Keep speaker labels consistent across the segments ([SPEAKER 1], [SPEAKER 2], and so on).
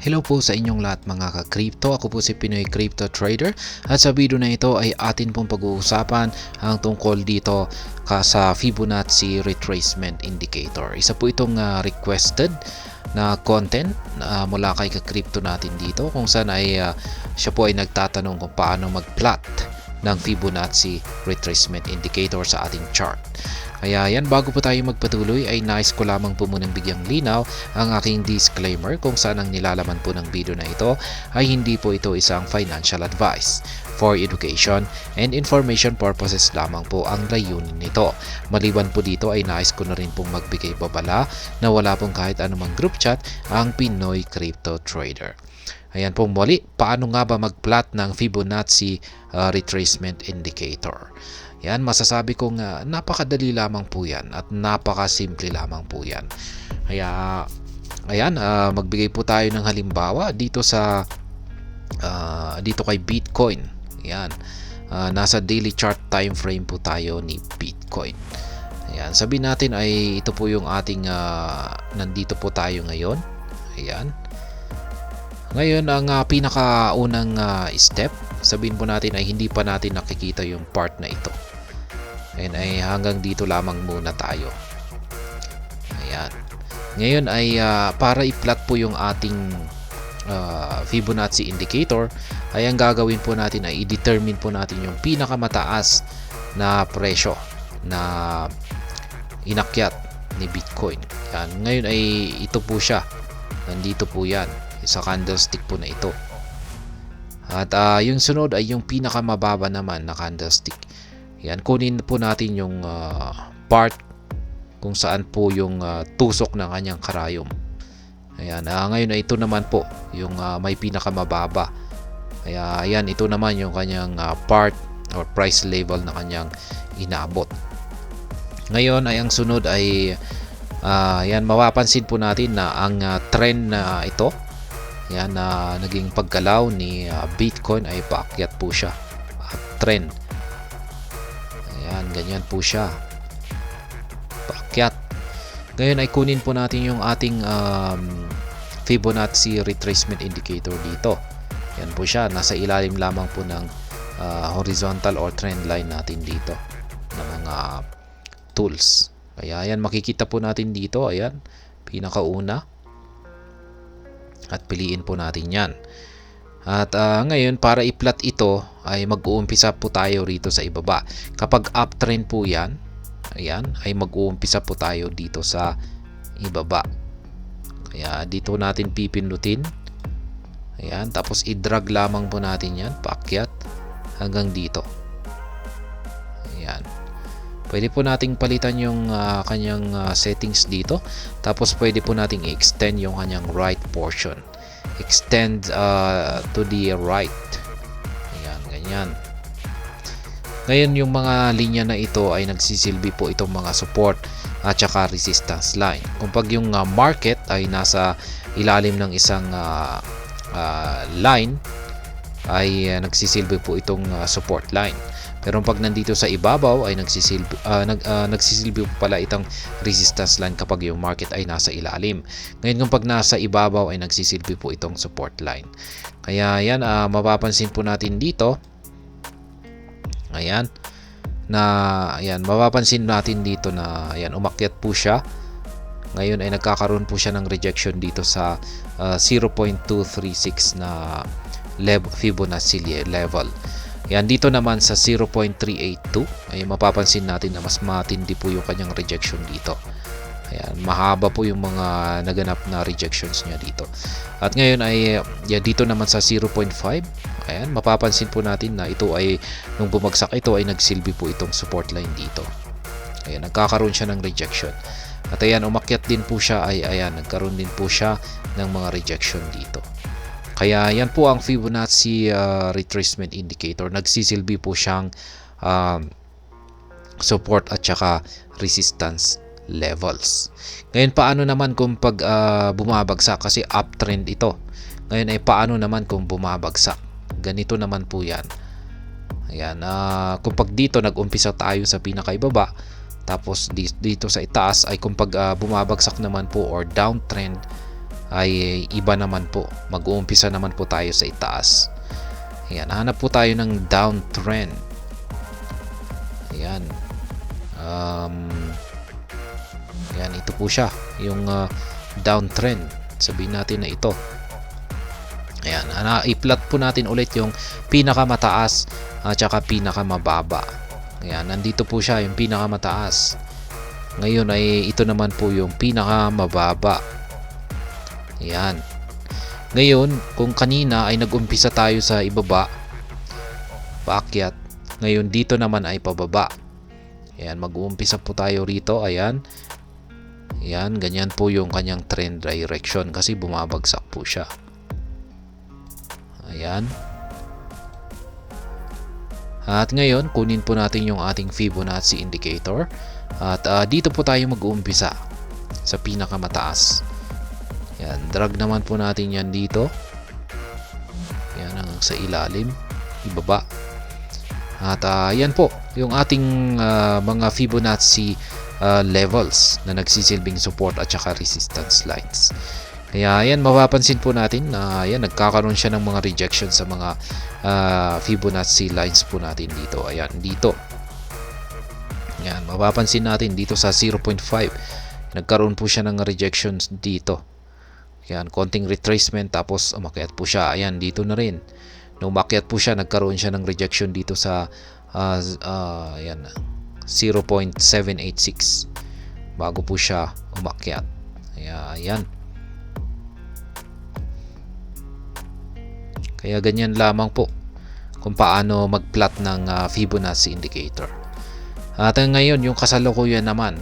[SPEAKER 1] Hello po sa inyong lahat mga ka-crypto. Ako po si Pinoy Crypto Trader at sa video na ito ay atin pong pag-uusapan ang tungkol dito sa Fibonacci Retracement Indicator. Isa po itong requested na content mula kay ka-crypto natin dito kung saan ay siya po ay nagtatanong kung paano mag-plot ng Fibonacci Retracement Indicator sa ating chart. Kaya yan, bago po tayo magpatuloy ay nais ko lamang po munang bigyang linaw ang aking disclaimer kung saan ang nilalaman po ng video na ito ay hindi po ito isang financial advice. For education and information purposes lamang po ang layunin nito. Maliban po dito ay nais ko na rin pong magbigay babala na wala pong kahit anumang group chat ang Pinoy Crypto Trader. Ayan pong muli, paano nga ba mag-plot ng Fibonacci Retracement Indicator? Yan, masasabi kong napakadali lamang po yan at napakasimple lamang po yan. Kaya, ayan, magbigay po tayo ng halimbawa dito sa dito kay Bitcoin. Yan, nasa daily chart time frame po tayo ni Bitcoin. Ayan, sabihin natin ay ito po yung ating nandito po tayo ngayon. Ayan. Ngayon, ang pinakaunang step, sabihin po natin ay hindi pa natin nakikita yung part na ito. Ayan, ay hanggang dito lamang muna tayo. Ayan. Ngayon ay para i-plot po yung ating Fibonacci indicator, ay ang gagawin po natin ay i-determine po natin yung pinakamataas na presyo na inakyat ni Bitcoin. Ayan. Ngayon ay ito po siya. Nandito po yan. Sa candlestick po na ito. At yung sunod ay yung pinakamababa naman na candlestick. Yan, kunin po natin yung part kung saan po yung tusok ng kanyang karayom. Ayan, ngayon ay ito naman po yung may pinakamababa. Kaya ayan, ito naman yung kanyang part or price level na kanyang inabot. Ngayon ay ang sunod ay yan, mapapansin po natin na ang trend na ito, yan, naging paggalaw ni Bitcoin ay paakyat po siya. Trend. Ayan, ganyan po siya. Paakyat. Ngayon ay kunin po natin yung ating Fibonacci Retracement Indicator dito. Yan po siya. Nasa ilalim lamang po ng horizontal or trend line natin dito ng mga tools. Kaya yan, makikita po natin dito. Ayan, pinakauna. At piliin po natin yan. At ngayon, para i-plot ito, ay mag-uumpisa po tayo rito sa ibaba. Kapag uptrend po yan, ayan, ay mag-uumpisa po tayo dito sa ibaba. Kaya dito natin pipindutin. Ayan, tapos i-drag lamang po natin yan, paakyat hanggang dito. Ayan. Pwede po nating palitan yung kanyang settings dito. Tapos pwede po nating i-extend yung kanyang right portion. Extend to the right. Ayan, ganyan. Ngayon, yung mga linya na ito ay nagsisilbi po itong mga support at saka resistance line. Kung pag yung market ay nasa ilalim ng isang line, ay nagsisilbi po itong support line. Pero pag nandito sa ibabaw ay nagsisilbi po pala itong resistance line kapag yung market ay nasa ilalim. Ngayon kung pag nasa ibabaw ay nagsisilbi po itong support line. Kaya yan, mapapansin po natin dito. Ayan. Ayan, mapapansin natin dito na ayan, umakyat po siya. Ngayon ay nagkakaroon po siya ng rejection dito sa 0.236 na Fibonacci level. Yan, dito naman sa 0.382 ay mapapansin natin na mas matindi po yung kanyang rejection dito. Ayan, mahaba po yung mga naganap na rejections niya dito. At ngayon ay dito naman sa 0.5, ayan, mapapansin po natin na ito ay nung bumagsak ito ay nagsilbi po itong support line dito. Ayan, nagkakaroon siya ng rejection. At ayan, umakyat din po siya ay ayan, nagkaroon din po siya ng mga rejection dito. Kaya yan po ang Fibonacci Retracement Indicator. Nagsisilbi po siyang support at saka resistance levels. Ngayon, paano naman kung pag bumabagsak? Kasi uptrend ito. Ngayon ay paano naman kung bumabagsak? Ganito naman po yan. Ayan, kung pag dito nag-umpisa tayo sa pinakaibaba, tapos dito sa itaas ay kung pag bumabagsak naman po or downtrend, ay iba naman po. Mag-uumpisa naman po tayo sa itaas. Ayan, hanap po tayo ng downtrend. Ayan. Ayan, ito po siya. Yung downtrend. Sabihin natin na ito. Ayan, i-plot po natin ulit yung pinakamataas at saka pinakamababa. Ayan, nandito po siya yung pinakamataas. Ngayon ay ito naman po yung pinakamababa. Ayan. Ngayon, kung kanina ay nag-umpisa tayo sa ibaba, paakyat, ngayon dito naman ay pababa. Ayan, mag-uumpisa po tayo rito. Ayan. Ayan, ganyan po yung kanyang trend direction kasi bumabagsak po siya. Ayan. At ngayon, kunin po natin yung ating Fibonacci indicator. At dito po tayo mag-uumpisa sa pinakamataas. Ayan, drag naman po natin yan dito. Ayan, hanggang sa ilalim. Ibaba. At yan po, yung ating mga Fibonacci levels na nagsisilbing support at saka resistance lines. Kaya yan, mapapansin po natin na yan, nagkakaroon siya ng mga rejection sa mga Fibonacci lines po natin dito. Ayan, dito. Yan, mapapansin natin dito sa 0.5. Nagkaroon po siya ng rejections dito. Yan, konting retracement tapos umakyat po siya. Ayan, dito na rin. Nung umakyat po siya, nagkaroon siya ng rejection dito sa ayan, 0.786 bago po siya umakyat. Ayan. Kaya ganyan lamang po kung paano mag-plot ng Fibonacci indicator. At ngayon, yung kasalukuyan naman.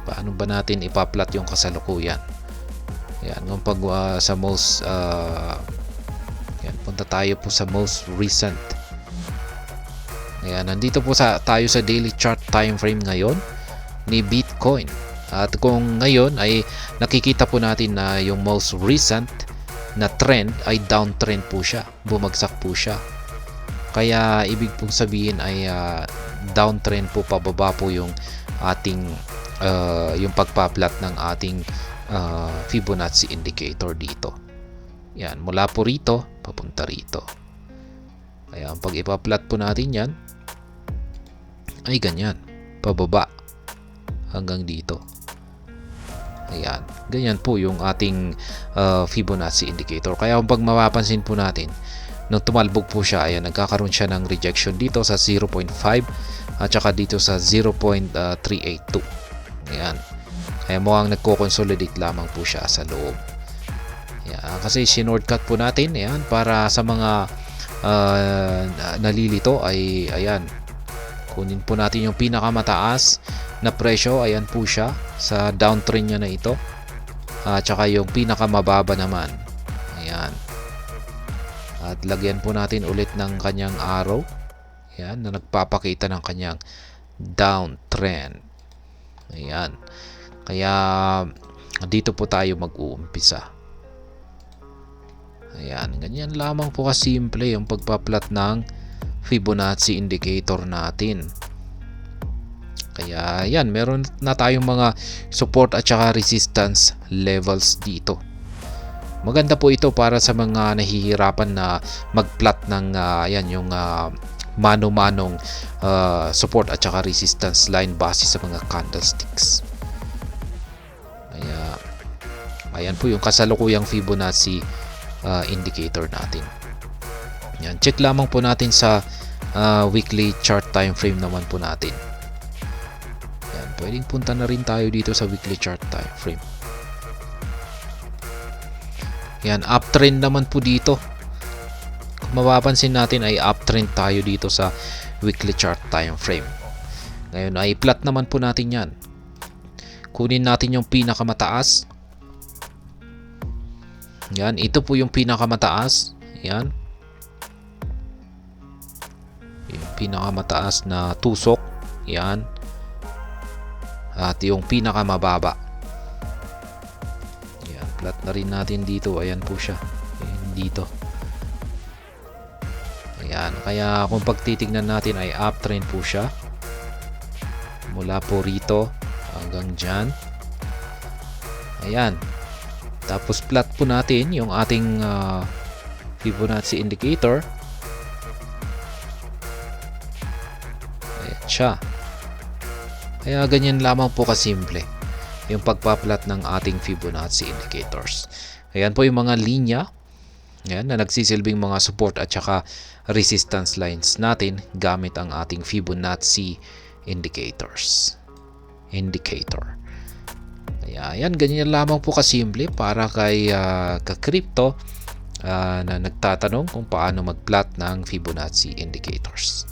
[SPEAKER 1] Paano ba natin ipa-plot yung kasalukuyan? Ayan, kung pag sa most ayan, punta tayo po sa most recent. Ayan, nandito po tayo sa daily chart time frame ngayon ni Bitcoin. At kung ngayon ay nakikita po natin na yung most recent na trend ay downtrend po siya, bumagsak po siya. Kaya ibig pong sabihin ay downtrend po, pababa po yung ating yung pagpa-plot ng ating Fibonacci indicator dito. Yan, mula po rito papunta rito. Kaya pag ipa-plot po natin yan ay ganyan, pababa hanggang dito. Ayan, ganyan po yung ating Fibonacci indicator. Kaya kung pag mapapansin po natin, nung tumalbog po siya, ayan, nagkakaroon siya ng rejection dito sa 0.5 at saka dito sa 0.382. Ayan, kaya mukhang nagko-consolidate lamang po siya sa loob. Ayan, kasi sinordcut po natin, ayan, para sa mga nalilito ay ayan, kunin po natin yung pinakamataas na presyo. Ayan po siya sa downtrend niya na ito. At saka yung pinakamababa naman. Ayan. At lagyan po natin ulit ng kanyang arrow. Ayan, na nagpapakita ng kanyang downtrend. Ayan. Kaya dito po tayo mag-uumpisa. Ayan, ganyan lamang po kasimple yung pagpa-plot ng Fibonacci indicator natin. Kaya yan, meron na tayong mga support at saka resistance levels dito. Maganda po ito para sa mga nahihirapan na mag-plot ng yan, yung mano-manong support at saka resistance line base sa mga candlesticks. Kaya ayan po yung kasalukuyang Fibonacci indicator natin. Yan, check lamang po natin sa weekly chart time frame naman po natin. Yan, pwedeng punta na rin tayo dito sa weekly chart time frame. Yan, uptrend naman po dito. Kung mapapansin natin ay uptrend tayo dito sa weekly chart time frame. Ngayon ay plot naman po natin yan. Kunin natin yung pinakamataas. Yan, ito po yung pinakamataas. Yan. Yung pinakamataas na tusok. Yan. At yung pinakamababa. Yan, plot na rin natin dito. Ayan po siya. Ayan, dito. Ayan, kaya kung pagtitignan natin ay uptrend po siya. Mula po rito hanggang dyan. Ayan. Tapos plot po natin yung ating Fibonacci indicator. Ayan siya. Kaya ganyan lamang po kasimple yung pagpaplat ng ating Fibonacci indicators. Ayan po yung mga linya. Ayan, na nagsisilbing mga support at saka resistance lines natin gamit ang ating Fibonacci indicator. Ayan, ganyan lamang po kasimple para kay ka-crypto na nagtatanong kung paano mag-plot ng Fibonacci indicators.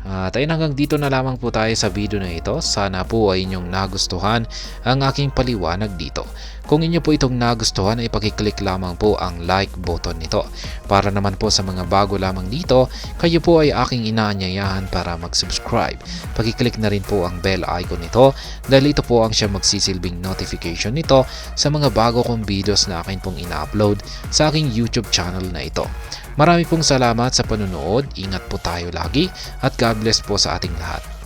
[SPEAKER 1] At ayun, hanggang dito na lamang po tayo sa video na ito. Sana po ay inyong nagustuhan ang aking paliwanag dito. Kung inyo po itong nagustuhan ay pakiclick lamang po ang like button nito. Para naman po sa mga bago lamang dito, kayo po ay aking inaanyayahan para mag-subscribe. Pakiclick na rin po ang bell icon nito dahil ito po ang siya magsisilbing notification nito sa mga bago kong videos na akin pong ina-upload sa aking YouTube channel na ito. Marami pong salamat sa panunood, ingat po tayo lagi at God bless po sa ating lahat.